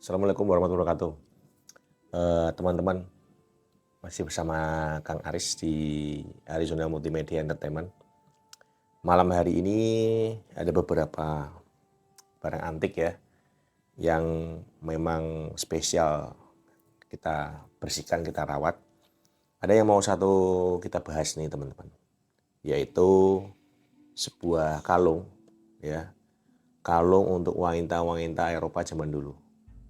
Assalamualaikum warahmatullahi wabarakatuh. Teman-teman, masih bersama Kang Aris di Arizona Multimedia Entertainment. Malam hari ini ada beberapa barang antik ya, yang memang spesial kita bersihkan, kita rawat. Ada yang mau satu kita bahas nih teman-teman, yaitu sebuah kalung ya, kalung untuk wanita-wanita Eropa zaman dulu.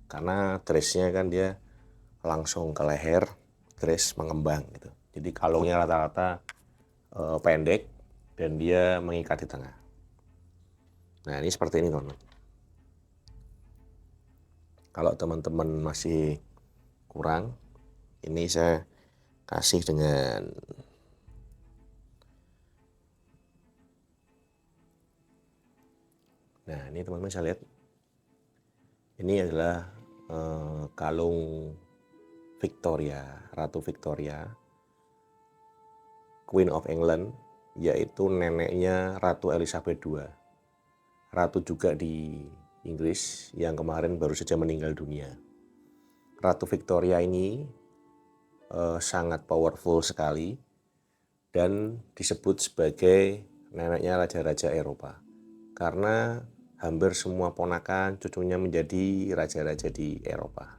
Karena dressnya kan dia langsung ke leher, dress mengembang gitu. Jadi kalungnya rata-rata pendek dan dia mengikat di tengah. Nah ini seperti ini teman-teman. Kalau teman-teman masih kurang, ini saya kasih dengan nah ini teman-teman bisa lihat. Ini adalah kalung Victoria, Ratu Victoria, Queen of England, yaitu neneknya Ratu Elizabeth II. Ratu juga di Inggris yang kemarin baru saja meninggal dunia. Ratu Victoria ini sangat powerful sekali dan disebut sebagai neneknya raja-raja Eropa. Karena hampir semua ponakan cucunya menjadi raja-raja di Eropa.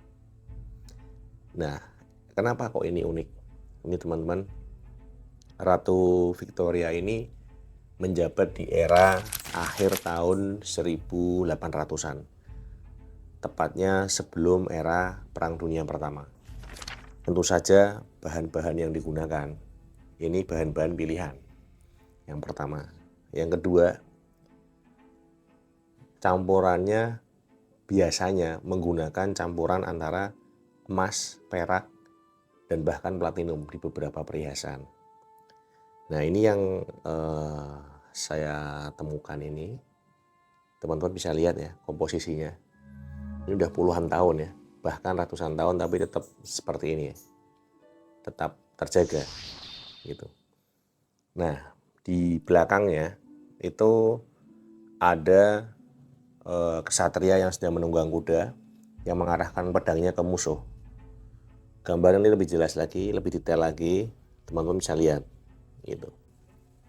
Nah, kenapa kok ini unik? Ini teman-teman, Ratu Victoria ini menjabat di era akhir tahun 1800-an. Tepatnya sebelum era Perang Dunia Pertama. Tentu saja bahan-bahan yang digunakan, ini bahan-bahan pilihan. Yang pertama. Yang kedua, campurannya biasanya menggunakan campuran antara emas, perak, dan bahkan platinum di beberapa perhiasan. Nah ini yang saya temukan ini, teman-teman bisa lihat ya komposisinya. Ini udah puluhan tahun ya, bahkan ratusan tahun tapi tetap seperti ini ya. Tetap terjaga gitu. Nah di belakangnya itu ada kesatria yang sedang menunggang kuda yang mengarahkan pedangnya ke musuh. Gambar ini lebih jelas lagi, lebih detail lagi, teman-teman bisa lihat gitu.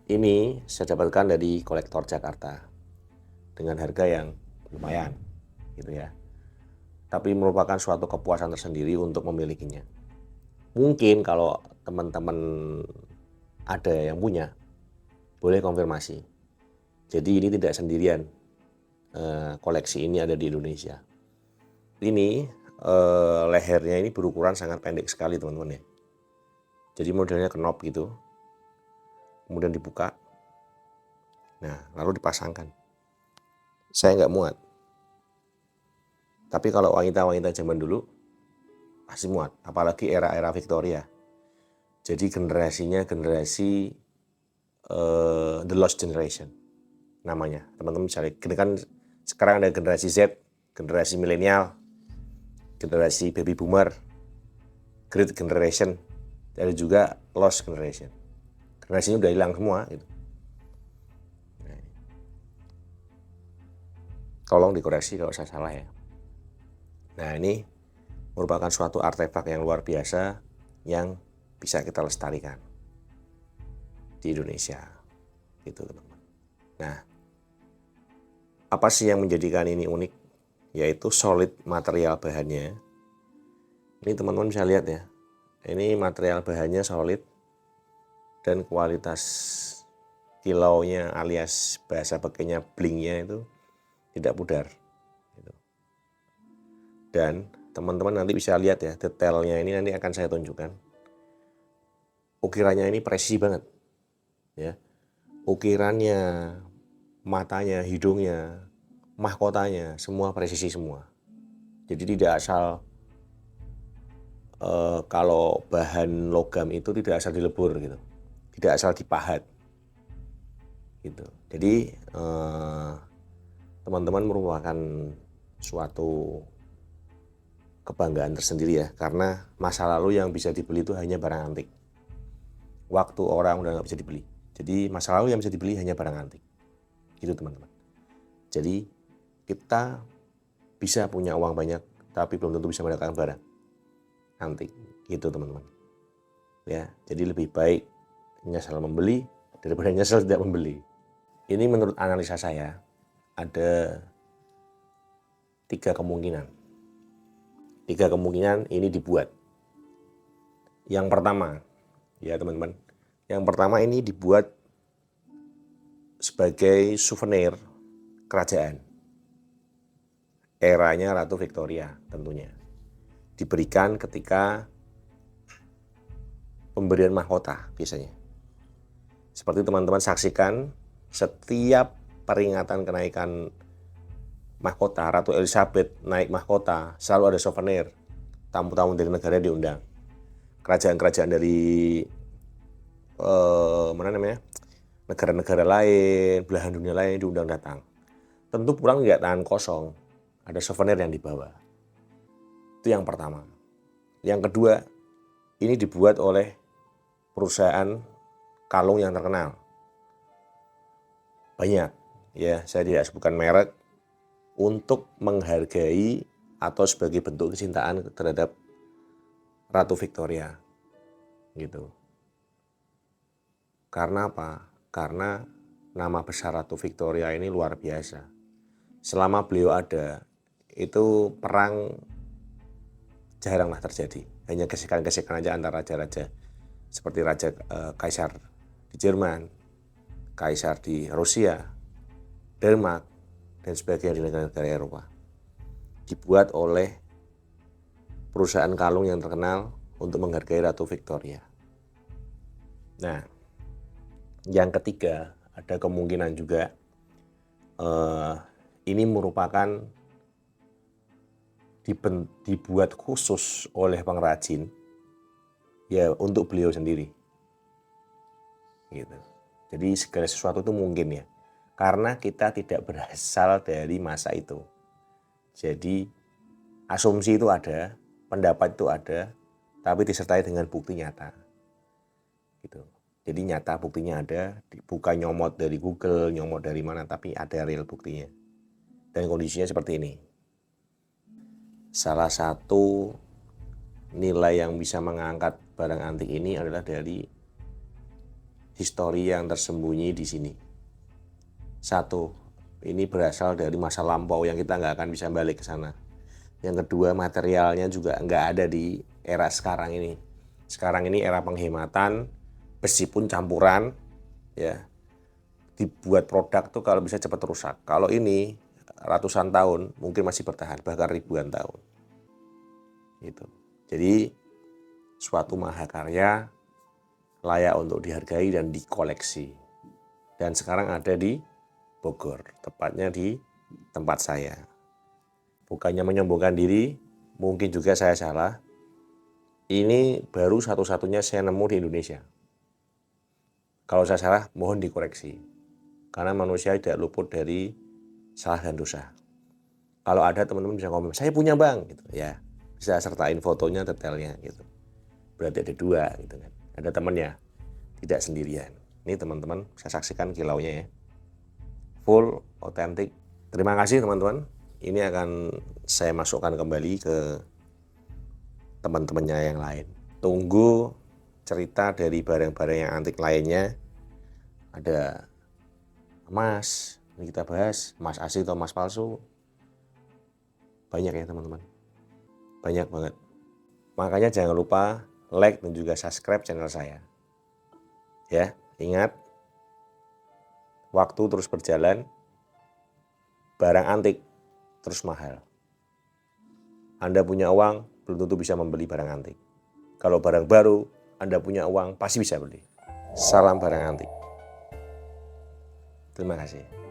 Ini saya dapatkan dari kolektor Jakarta dengan harga yang lumayan gitu ya. Tapi merupakan suatu kepuasan tersendiri untuk memilikinya. Mungkin kalau teman-teman ada yang punya, boleh konfirmasi. Jadi ini tidak sendirian, koleksi ini ada di Indonesia. Ini lehernya ini berukuran sangat pendek sekali teman-teman ya. Jadi modelnya knop gitu, kemudian dibuka, nah lalu dipasangkan. Saya nggak muat. Tapi kalau wanita-wanita zaman dulu pasti muat, apalagi era-era Victoria. Jadi generasinya generasi The Lost Generation namanya. Teman-teman bisa lihat, kan sekarang ada generasi Z, generasi milenial, generasi baby boomer, Great Generation, ada juga Lost Generation. Generasinya udah hilang semua gitu. Tolong dikoreksi kalau saya salah ya. Nah ini merupakan suatu artefak yang luar biasa yang bisa kita lestarikan di Indonesia gitu teman-teman. Nah apa sih yang menjadikan ini unik? Yaitu solid material bahannya. Ini teman-teman bisa lihat ya, ini material bahannya solid dan kualitas kilaunya alias bahasa pakainya blingnya itu tidak pudar gitu. Dan teman-teman nanti bisa lihat ya, detailnya ini nanti akan saya tunjukkan. Ukirannya ini presisi banget ya. Ukirannya, matanya, hidungnya, mahkotanya, semua presisi semua. Jadi tidak asal kalau bahan logam itu tidak asal dilebur gitu. Tidak asal dipahat. Gitu. Jadi teman-teman merupakan suatu kebanggaan tersendiri ya, karena masa lalu yang bisa dibeli itu hanya barang antik. Waktu orang udah nggak bisa dibeli. Jadi masa lalu yang bisa dibeli hanya barang antik. Gitu teman-teman. Jadi kita bisa punya uang banyak, tapi belum tentu bisa mendapatkan barang antik. Gitu teman-teman. Ya, jadi lebih baik nyesal membeli daripada nyesal tidak membeli. Ini menurut analisa saya ada 3 kemungkinan. 3 kemungkinan ini dibuat. Yang pertama, ya teman-teman, yang pertama ini dibuat sebagai souvenir kerajaan. Eranya Ratu Victoria tentunya. Diberikan ketika pemberian mahkota biasanya. Seperti teman-teman saksikan setiap peringatan kenaikan mahkota, Ratu Elizabeth naik mahkota, selalu ada souvenir. Tamu-tamu dari negara diundang. Kerajaan-kerajaan dari negara-negara lain, belahan dunia lain diundang datang. Tentu pulang nggak tangan kosong, ada souvenir yang dibawa. Itu yang pertama. Yang kedua, ini dibuat oleh perusahaan kalung yang terkenal. Banyak, ya saya tidak sebutkan merek, untuk menghargai atau sebagai bentuk kecintaan terhadap Ratu Victoria. Gitu. Karena apa? Karena nama besar Ratu Victoria ini luar biasa. Selama beliau ada, itu perang jaranglah terjadi. Hanya gesekan-gesekan aja antara raja-raja. Seperti Raja Kaisar di Jerman, Kaisar di Rusia, Denmark, dan sebagainya di negara-negara Eropa. Dibuat oleh perusahaan kalung yang terkenal untuk menghargai Ratu Victoria. Nah, yang ketiga ada kemungkinan juga ini merupakan dibuat khusus oleh pengrajin ya untuk beliau sendiri. Gitu. Jadi segala sesuatu itu mungkin ya. Karena kita tidak berasal dari masa itu. Jadi asumsi itu ada, pendapat itu ada, tapi disertai dengan bukti nyata. Gitu. Jadi nyata buktinya ada, bukan nyomot dari Google, nyomot dari mana, tapi ada real buktinya. Dan kondisinya seperti ini. Salah satu nilai yang bisa mengangkat barang antik ini adalah dari histori yang tersembunyi di sini. Satu, ini berasal dari masa lampau yang kita nggak akan bisa balik ke sana. Yang kedua, materialnya juga nggak ada di era sekarang ini. Sekarang ini era penghematan, besi pun campuran, ya. Dibuat produk tuh kalau bisa cepat rusak. Kalau ini ratusan tahun mungkin masih bertahan, bahkan ribuan tahun. Gitu. Jadi suatu mahakarya layak untuk dihargai dan dikoleksi. Dan sekarang ada di Bogor, tepatnya di tempat saya. Bukannya menyombongkan diri, mungkin juga saya salah. Ini baru satu-satunya saya nemu di Indonesia. Kalau saya salah, mohon dikoreksi. Karena manusia tidak luput dari salah dan dosa. Kalau ada teman-teman bisa komen, saya punya bang, gitu ya. Bisa sertain fotonya, detailnya, gitu. Berarti ada 2, gitu kan. Ada temannya, tidak sendirian. Ini teman-teman bisa saksikan kilaunya ya. Full, otentik. Terima kasih teman-teman. Ini akan saya masukkan kembali ke teman-temannya yang lain. Tunggu cerita dari barang-barang yang antik lainnya. Ada emas, ini kita bahas emas asli atau emas palsu. Banyak ya teman-teman. Banyak banget. Makanya jangan lupa like dan juga subscribe channel saya. Ya, ingat, waktu terus berjalan, barang antik terus mahal. Anda punya uang, belum tentu bisa membeli barang antik. Kalau barang baru, Anda punya uang, pasti bisa beli. Salam barang antik. Terima kasih.